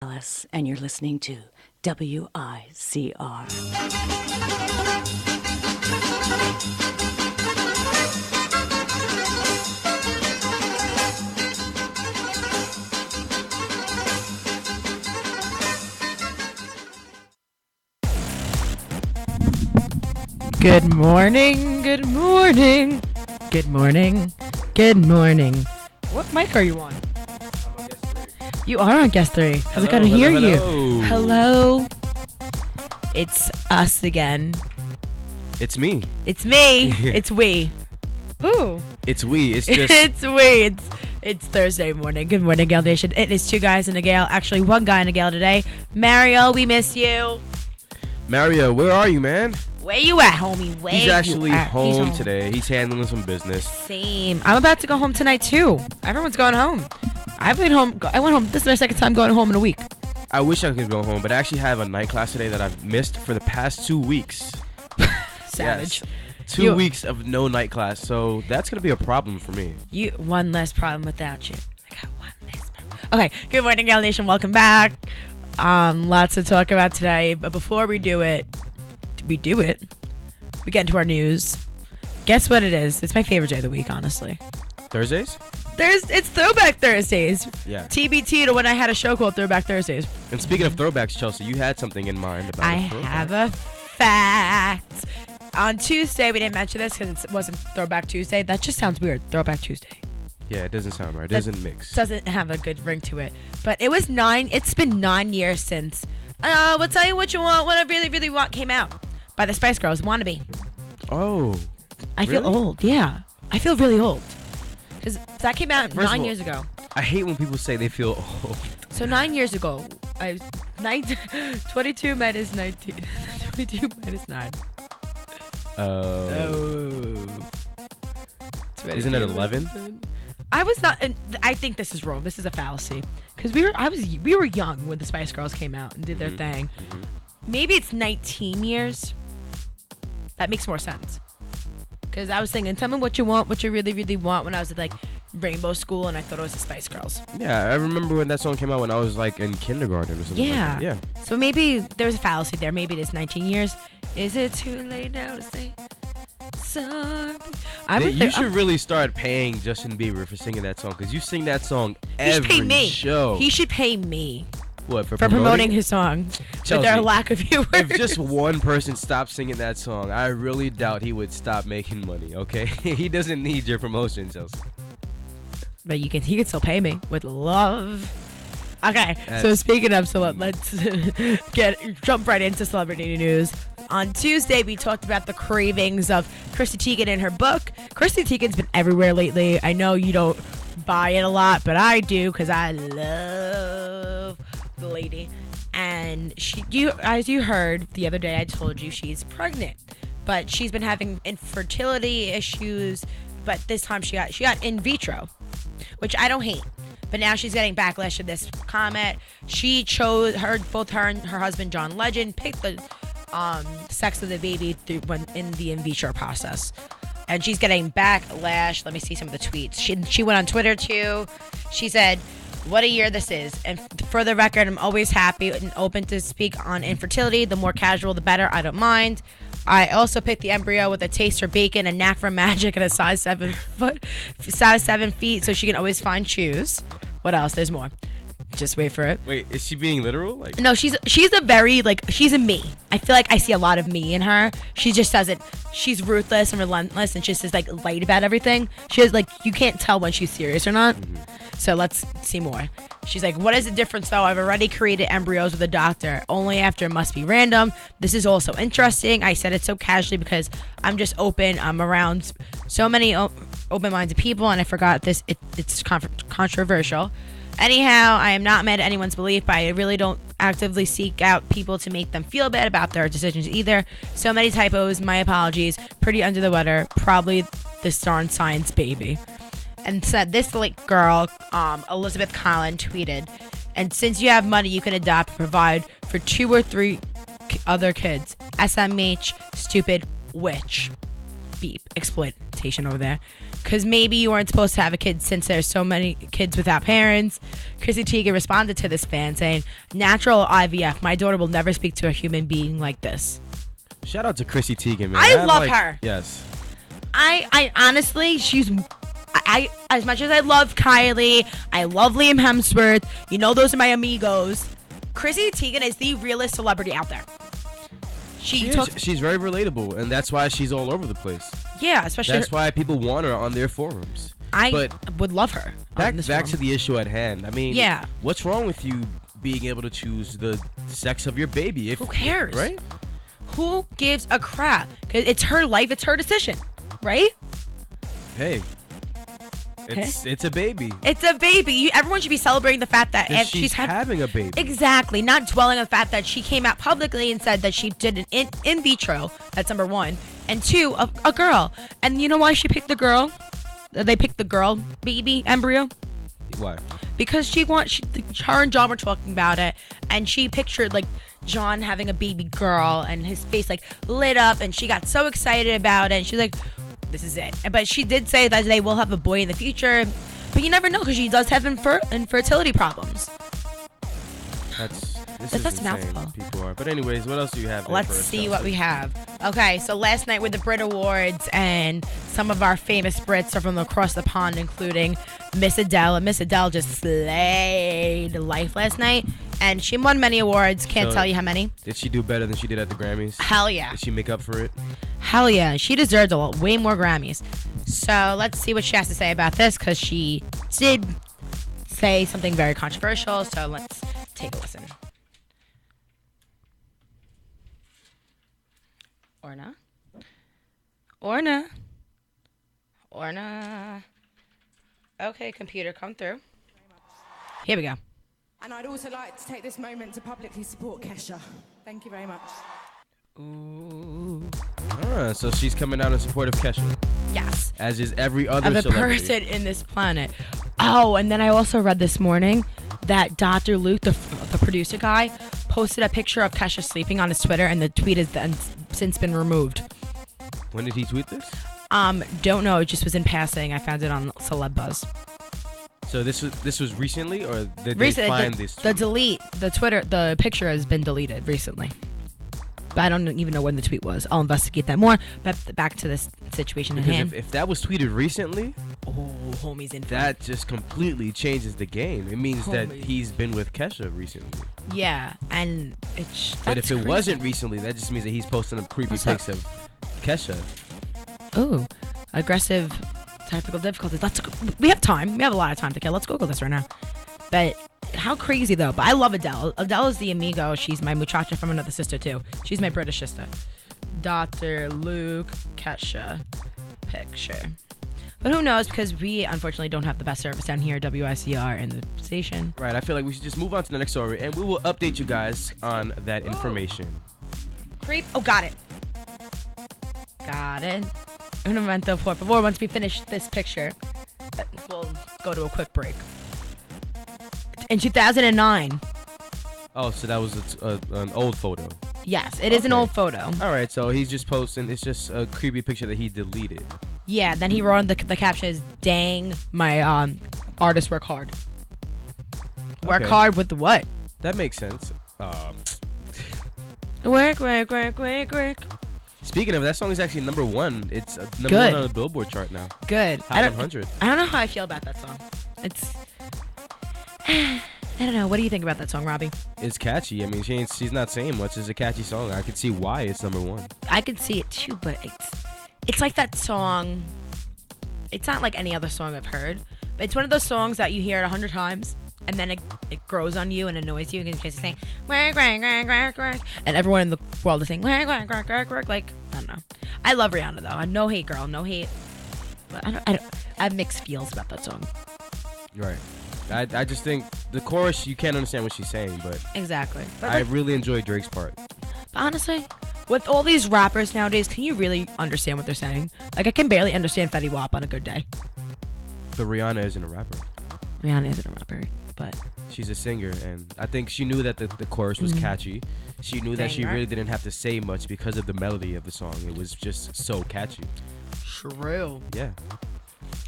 Dallas, and you're listening to WICR. Good morning, good morning, good morning, good morning. What mic are you on? You are on guest 3. Because I couldn't hear you. Hello. It's us again. It's me. It's me. It's we. Who? It's we. It's just. It's we. It's Thursday morning. Good morning, Gale Nation. It is 2 guys and a gal. Actually, 1 guy and a gal today. Mario, we miss you. Mario, where are you, man? Where you at, homie? He's actually home today. He's handling some business. Same. I'm about to go home tonight, too. Everyone's going home. I went home. This is my second time going home in a week. I wish I could go home, but I actually have a night class today that I've missed for the past 2 weeks. Savage. Yes. 2 weeks of no night class, so that's going to be a problem for me. One less problem without you. I got one less problem. Okay, good morning, Gal Nation. Welcome back. Lots to talk about today, but before we do it, we get into our news. Guess what it is? It's my favorite day of the week, honestly. Thursdays? It's Throwback Thursdays. Yeah. TBT to when I had a show called Throwback Thursdays. And speaking of throwbacks, Chelsea, you had something in mind about I have a fact. On Tuesday, we didn't mention this because it wasn't Throwback Tuesday. That just sounds weird. Throwback Tuesday. Yeah, it doesn't sound right. It doesn't mix. Doesn't have a good ring to it. But it's been 9 years since We'll Tell You What You Want, What I Really, Really Want came out by the Spice Girls, Wannabe. Oh. I feel old, yeah. I feel really old. Because that came out 9 years ago. I hate when people say they feel old. So 9 years ago, I was 22 minus 19. 22 minus 9. Oh. Isn't it 11? I was not. I think this is wrong. This is a fallacy. Because we were young when the Spice Girls came out and did their thing. Mm-hmm. Maybe it's 19 years. That makes more sense. Because I was thinking, tell me what you want, what you really, really want when I was at like Rainbow School and I thought it was the Spice Girls. Yeah, I remember when that song came out when I was like in kindergarten or something. Yeah. Like that. Yeah. So maybe there's a fallacy there. Maybe it is 19 years. Is it too late now to say sorry? You should really start paying Justin Bieber for singing that song because you sing that song every show. He should pay me. What, for promoting his song? Chelsea, with their lack of viewers. If just one person stopped singing that song, I really doubt he would stop making money, okay? He doesn't need your promotion, Chelsea. But he can still pay me with love. Okay, so speaking of, let's jump right into celebrity news. On Tuesday, we talked about the cravings of Chrissy Teigen in her book. Chrissy Teigen's been everywhere lately. I know you don't buy it a lot, but I do because I love the lady. And as you heard the other day, I told you she's pregnant, but she's been having infertility issues. But this time she got in vitro, which I don't hate. But now she's getting backlash to this comment. She chose both her and her husband John Legend picked the sex of the baby in the in vitro process, and she's getting backlash. Let me see some of the tweets. She went on Twitter too. She said, "What a year this is, and for the record, I'm always happy and open to speak on infertility. The more casual, the better. I don't mind. I also picked the embryo with a taste for bacon, a knack for magic, and a size 7 feet, so she can always find shoes." What else? There's more. Just wait for it. Wait, is she being literal? No, she's a very, she's a me. I feel like I see a lot of me in her. She just doesn't, she's ruthless and relentless and just is light about everything. She has you can't tell when she's serious or not. Mm-hmm. So let's see more. She's like, what is the difference though? I've already created embryos with a doctor. Only after it must be random. This is also interesting. I said it so casually because I'm just open. I'm around so many open-minded people and I forgot this. It's controversial. Anyhow, I am not mad at anyone's belief, but I really don't actively seek out people to make them feel bad about their decisions either. So many typos, my apologies. Pretty under the weather. Probably this darn science baby. And said this girl, Elizabeth Collin, tweeted, and since you have money, you can adopt and provide for 2 or 3 other kids. SMH, stupid witch. beep exploitation over there. Because maybe you weren't supposed to have a kid since there's so many kids without parents. Chrissy Teigen responded to this fan saying, "Natural IVF. My daughter will never speak to a human being like this." Shout out to Chrissy Teigen, man. I love her. Yes. I honestly, I as much as I love Kylie, I love Liam Hemsworth. You know, those are my amigos. Chrissy Teigen is the realest celebrity out there. She's very relatable, and that's why she's all over the place. Yeah, especially that's why people want her on their forums. I would love her. Back to the issue at hand. I mean, yeah. What's wrong with you being able to choose the sex of your baby? Who cares? Right? Who gives a crap? 'Cause it's her life. It's her decision. Right? Hey. It's a baby. It's a baby. Everyone should be celebrating the fact that she's having a baby. Exactly. Not dwelling on the fact that she came out publicly and said that she did an in vitro. That's number one. And two, a girl. And you know why she picked the girl? They picked the girl baby embryo. Why? Because her and John were talking about it, and she pictured like John having a baby girl, and his face like lit up, and she got so excited about it. And she's like, "This is it." But she did say that they will have a boy in the future, but you never know because she does have infertility problems. That's a mouthful. People are. But anyways, what else do you have? Let's see what we have. Okay, so last night with the Brit Awards, and some of our famous Brits are from across the pond, including Miss Adele. And Miss Adele just slayed life last night, and she won many awards. Can't tell you how many. Did she do better than she did at the Grammys? Hell yeah. Did she make up for it? Hell yeah. She deserved way more Grammys. So let's see what she has to say about this, because she did say something very controversial. So let's take a listen. Orna. Okay, computer, come through. Here we go. And I'd also like to take this moment to publicly support Kesha. Thank you very much. Ooh. So she's coming out in support of Kesha. Yes. As is every other celebrity. person in this planet. Oh, and then I also read this morning that Dr. Luke, the producer guy, posted a picture of Kesha sleeping on his Twitter, and the tweet has since been removed. When did he tweet this? Don't know. It just was in passing. I found it on Celeb Buzz. So this was recently, or did they find this tweet? The picture has been deleted recently. But I don't even know when the tweet was. I'll investigate that more. But back to this situation at hand. If that was tweeted recently, homie's in. That just completely changes the game. It means that he's been with Kesha recently. Yeah, and but if it wasn't recently, that just means that he's posting up creepy pics of Kesha. Ooh, aggressive technical difficulties. We have time. We have a lot of time to kill. Let's Google this right now. But how crazy though. But I love Adele. Adele is the amigo. She's my muchacha from another sister too. She's my British sister. Dr. Luke Kesha picture. But who knows, because we unfortunately don't have the best service down here at WICR in the station. Right, I feel like we should just move on to the next story, and we will update you guys on that information. Creep. Oh, got it. Un momento, por favor. Once we finish this picture, we'll go to a quick break. In 2009. Oh, so that was an old photo. Yes, it is an old photo. All right, so he's just posting. It's just a creepy picture that he deleted. Yeah, then he wrote the caption is, "Dang, my artists work hard." Work hard with what? That makes sense. Work. Speaking of, that song is actually number one. It's number one on the Billboard chart now. Good. Hot 100. I don't know how I feel about that song. I don't know. What do you think about that song, Robbie? It's catchy. I mean, she's not saying much. It's a catchy song. I could see why it's number one. I could see it too, but it's like that song. It's not like any other song I've heard, but it's one of those songs that you hear it 100 times, and then it grows on you and annoys you, and you just saying work, and everyone in the world is saying work. Like, I don't know. I love Rihanna though. No hate, girl. No hate. But I have mixed feels about that song. Right. I just think the chorus, you can't understand what she's saying, but exactly. But I really enjoy Drake's part. But honestly, with all these rappers nowadays, can you really understand what they're saying? Like, I can barely understand Fetty Wap on a good day. But Rihanna isn't a rapper. Rihanna isn't a rapper, but she's a singer, and I think she knew that the chorus was catchy. She knew that she really didn't have to say much because of the melody of the song. It was just so catchy. True. Yeah.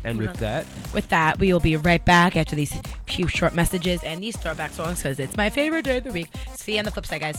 And with that, We will be right back after these few short messages and these throwback songs because it's my favorite day of the week. See you on the flip side, guys.